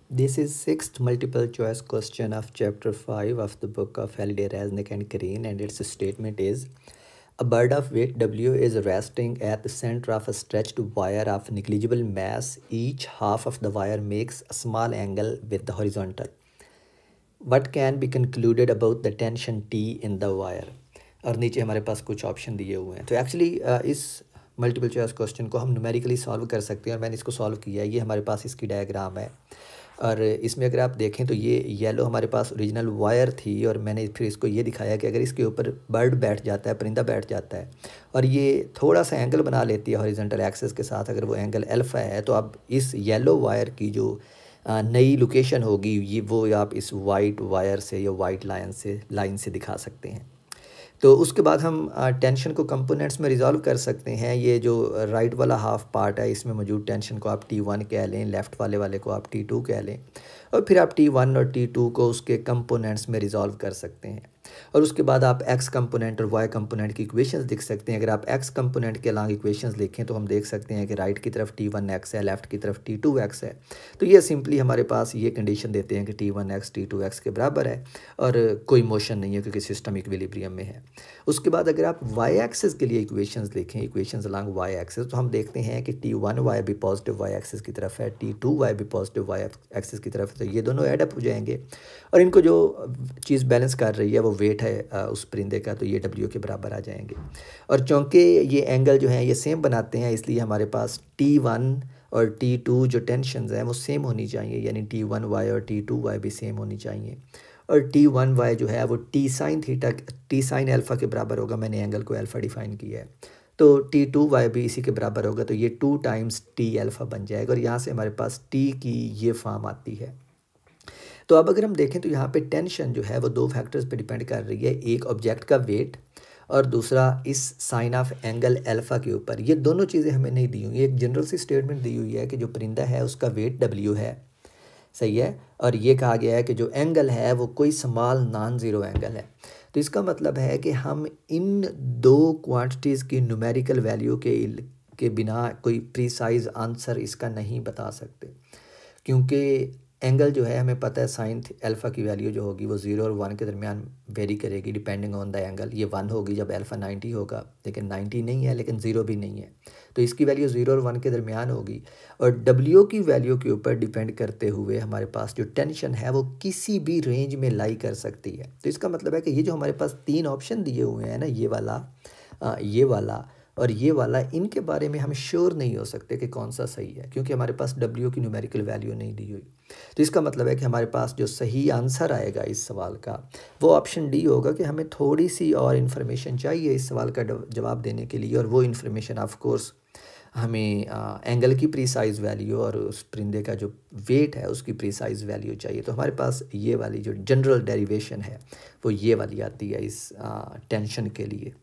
This is sixth multiple choice question of chapter 5 of the book of Halliday, Resnick and Green, and its statement is a bird of weight W is resting at the center of a stretched wire of negligible mass. Each half of the wire makes a small angle with the horizontal. What can be concluded about the tension T in the wire? और नीचे हमारे पास कुछ option दिए हुए हैं। तो actually इस multiple choice question को हम न्यूमेरिकली सॉल्व कर सकते हैं और मैंने इसको सॉल्व किया है। ये हमारे पास इसकी डायग्राम है और इसमें अगर आप देखें तो ये येलो हमारे पास ओरिजिनल वायर थी और मैंने फिर इसको ये दिखाया कि अगर इसके ऊपर बर्ड बैठ जाता है, परिंदा बैठ जाता है और ये थोड़ा सा एंगल बना लेती है हॉरिजॉन्टल एक्सिस के साथ, अगर वो एंगल अल्फ़ा है तो अब इस येलो वायर की जो नई लोकेशन होगी ये वो आप इस वाइट वायर से या वाइट लाइन से दिखा सकते हैं। तो उसके बाद हम टेंशन को कंपोनेंट्स में रिजॉल्व कर सकते हैं। ये जो राइट वाला हाफ पार्ट है इसमें मौजूद टेंशन को आप T1 कह लें, लेफ़्ट वाले को आप T2 कह लें और फिर आप T1 और T2 को उसके कंपोनेंट्स में रिजॉल्व कर सकते हैं। और उसके बाद आप एक्स कंपोनेंट और वाई कंपोनेंट की इक्वेशंस लिख सकते हैं। अगर आप एक्स कंपोनेंट के अलॉन्ग इक्वेशंस लिखें तो हम देख सकते हैं कि राइट की तरफ T1x है, लेफ़्ट की तरफ T2x है। तो ये सिंपली हमारे पास ये कंडीशन देते हैं कि T1x T2x के बराबर है और कोई मोशन नहीं है क्योंकि सिस्टम इक्विलिब्रियम में है। उसके बाद अगर आप वाई एक्सिस के लिए इक्वेशंस लिखें, इक्वेशंस अलॉन्ग वाई एक्सिस, तो हम देखते हैं कि T1y भी पॉजिटिव वाई एक्सिस की तरफ है, T2y भी पॉजिटिव वाई एक्सिस की तरफ है। तो ये दोनों एड अप हो जाएंगे और इनको जो चीज़ बैलेंस कर रही है वो वेट है उस परिंदे का, तो ये W के बराबर आ जाएंगे। और चूँकि ये एंगल जो है ये सेम बनाते हैं इसलिए हमारे पास T1 और T2 जो टेंशन्स हैं वो सेम होनी चाहिए, यानी T1y और T2y भी सेम होनी चाहिए। और T1y जो है वो T sin अल्फ़ा के बराबर होगा। मैंने एंगल को अल्फ़ा डिफ़ाइन किया है तो T2y भी इसी के बराबर होगा, तो ये 2 टाइम्स T अल्फ़ा बन जाएगा और यहाँ से हमारे पास T की ये फॉर्म आती है। तो अब अगर हम देखें तो यहाँ पे टेंशन जो है वो दो फैक्टर्स पे डिपेंड कर रही है, एक ऑब्जेक्ट का वेट और दूसरा इस साइन ऑफ एंगल अल्फ़ा के ऊपर। ये दोनों चीज़ें हमें नहीं दी हुई, एक जनरल सी स्टेटमेंट दी हुई है कि जो परिंदा है उसका वेट W है, सही है, और ये कहा गया है कि जो एंगल है वो कोई स्मॉल नॉन ज़ीरो एंगल है। तो इसका मतलब है कि हम इन दो क्वांटिटीज़ की न्यूमेरिकल वैल्यू के बिना कोई प्रीसाइज आंसर इसका नहीं बता सकते, क्योंकि एंगल जो है हमें पता है साइन अल्फ़ा की वैल्यू जो होगी वो 0 और 1 के दरमियान वेरी करेगी डिपेंडिंग ऑन द एंगल। ये 1 होगी जब अल्फ़ा 90 होगा, लेकिन 90 नहीं है, लेकिन 0 भी नहीं है, तो इसकी वैल्यू 0 और 1 के दरमियान होगी। और W की वैल्यू के ऊपर डिपेंड करते हुए हमारे पास जो टेंशन है वो किसी भी रेंज में लाई कर सकती है। तो इसका मतलब है कि ये जो हमारे पास 3 ऑप्शन दिए हुए हैं ना, ये वाला और ये वाला, इनके बारे में हम श्योर नहीं हो सकते कि कौन सा सही है, क्योंकि हमारे पास W की न्यूमेरिकल वैल्यू नहीं दी हुई। तो इसका मतलब है कि हमारे पास जो सही आंसर आएगा इस सवाल का वो ऑप्शन डी होगा कि हमें थोड़ी सी और इन्फॉर्मेशन चाहिए इस सवाल का जवाब देने के लिए, और वो इन्फॉर्मेशन ऑफ कोर्स हमें एंगल की प्रीसाइज वैल्यू और उस परिंदे का जो वेट है उसकी प्रीसाइज वैल्यू चाहिए। तो हमारे पास ये वाली जो जनरल डेरिवेशन है वो ये वाली आती है इस टेंशन के लिए।